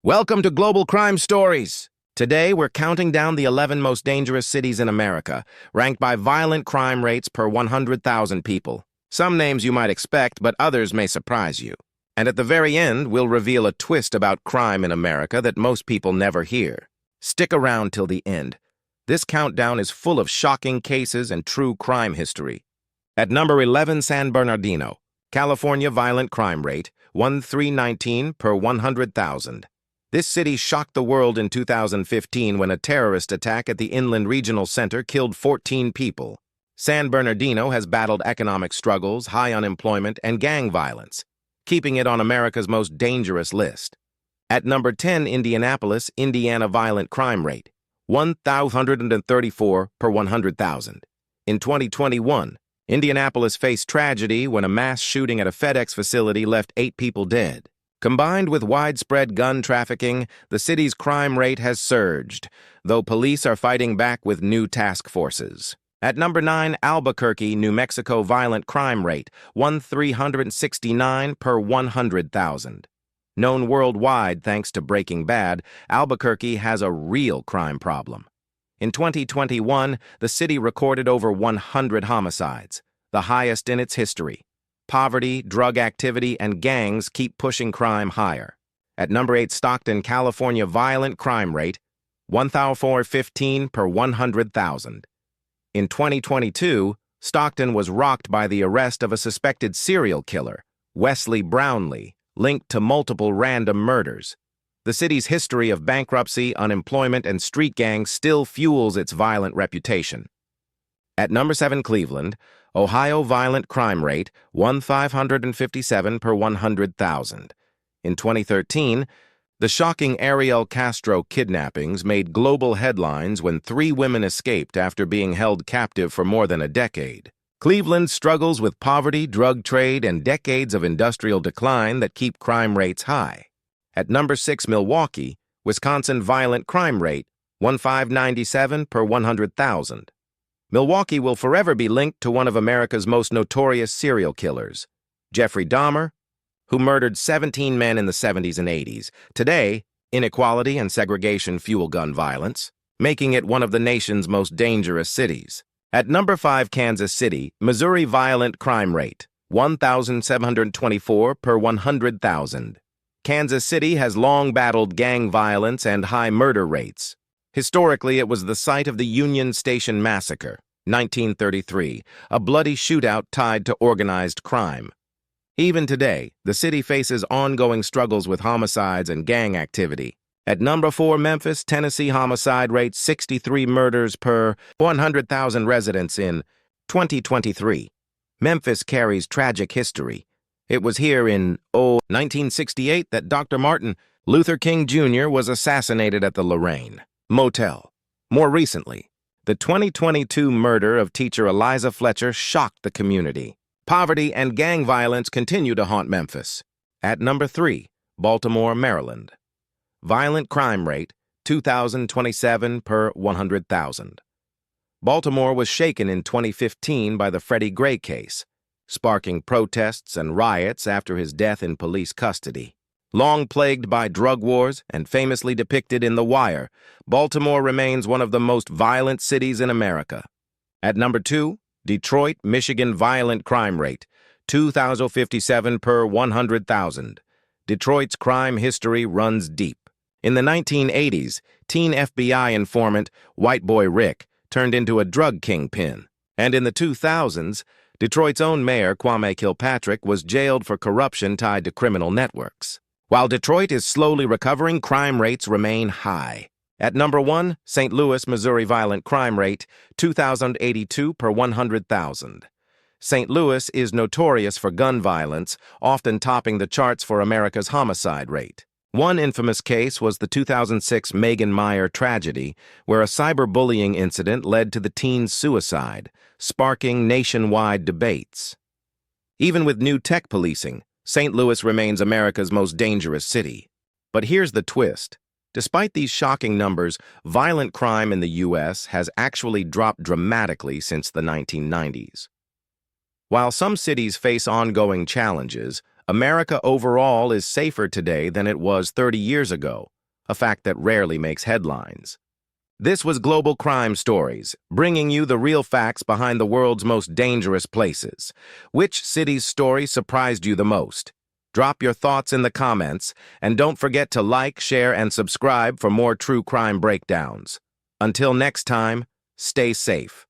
Welcome to Global Crime Stories. Today, we're counting down the 11 most dangerous cities in America, ranked by violent crime rates per 100,000 people. Some names you might expect, but others may surprise you. And at the very end, we'll reveal a twist about crime in America that most people never hear. Stick around till the end. This countdown is full of shocking cases and true crime history. At number 11, San Bernardino, California violent crime rate, 1319 per 100,000. This city shocked the world in 2015 when a terrorist attack at the Inland Regional Center killed 14 people. San Bernardino has battled economic struggles, high unemployment, and gang violence, keeping it on America's most dangerous list. At number 10, Indianapolis, Indiana violent crime rate, 1,134 per 100,000. In 2021, Indianapolis faced tragedy when a mass shooting at a FedEx facility left 8 people dead. Combined with widespread gun trafficking, the city's crime rate has surged, though police are fighting back with new task forces. At number 9, Albuquerque, New Mexico violent crime rate, 1,369 per 100,000. Known worldwide thanks to Breaking Bad, Albuquerque has a real crime problem. In 2021, the city recorded over 100 homicides, the highest in its history. Poverty, drug activity, and gangs keep pushing crime higher. At number 8, Stockton, California violent crime rate, 1,415 per 100,000. In 2022, Stockton was rocked by the arrest of a suspected serial killer, Wesley Brownlee, linked to multiple random murders. The city's history of bankruptcy, unemployment, and street gangs still fuels its violent reputation. At number 7, Cleveland, Ohio violent crime rate, 1,557 per 100,000. In 2013, the shocking Ariel Castro kidnappings made global headlines when 3 women escaped after being held captive for more than a decade. Cleveland struggles with poverty, drug trade, and decades of industrial decline that keep crime rates high. At number 6, Milwaukee, Wisconsin violent crime rate, 1,597 per 100,000. Milwaukee will forever be linked to one of America's most notorious serial killers, Jeffrey Dahmer, who murdered 17 men in the 70s and 80s. Today, inequality and segregation fuel gun violence, making it one of the nation's most dangerous cities. At number 5, Kansas City, Missouri violent crime rate, 1,724 per 100,000. Kansas City has long battled gang violence and high murder rates. Historically, it was the site of the Union Station Massacre, 1933, a bloody shootout tied to organized crime. Even today, the city faces ongoing struggles with homicides and gang activity. At number 4, Memphis, Tennessee homicide rate 63 murders per 100,000 residents in 2023. Memphis carries tragic history. It was here in 1968 that Dr. Martin Luther King Jr. was assassinated at the Lorraine Motel. More recently, the 2022 murder of teacher Eliza Fletcher shocked the community. Poverty and gang violence continue to haunt Memphis. At number 3, Baltimore, Maryland. Violent crime rate, 2,027 per 100,000. Baltimore was shaken in 2015 by the Freddie Gray case, sparking protests and riots after his death in police custody. Long plagued by drug wars and famously depicted in The Wire, Baltimore remains one of the most violent cities in America. At number 2, Detroit, Michigan violent crime rate, 2,057 per 100,000. Detroit's crime history runs deep. In the 1980s, teen FBI informant White Boy Rick turned into a drug kingpin. And in the 2000s, Detroit's own mayor, Kwame Kilpatrick, was jailed for corruption tied to criminal networks. While Detroit is slowly recovering, crime rates remain high. At number 1, St. Louis, Missouri violent crime rate, 2,082 per 100,000. St. Louis is notorious for gun violence, often topping the charts for America's homicide rate. One infamous case was the 2006 Megan Meyer tragedy, where a cyberbullying incident led to the teen's suicide, sparking nationwide debates. Even with new tech policing, St. Louis remains America's most dangerous city. But here's the twist. Despite these shocking numbers, violent crime in the U.S. has actually dropped dramatically since the 1990s. While some cities face ongoing challenges, America overall is safer today than it was 30 years ago, a fact that rarely makes headlines. This was Global Crime Stories, bringing you the real facts behind the world's most dangerous places. Which city's story surprised you the most? Drop your thoughts in the comments, and don't forget to like, share, and subscribe for more true crime breakdowns. Until next time, stay safe.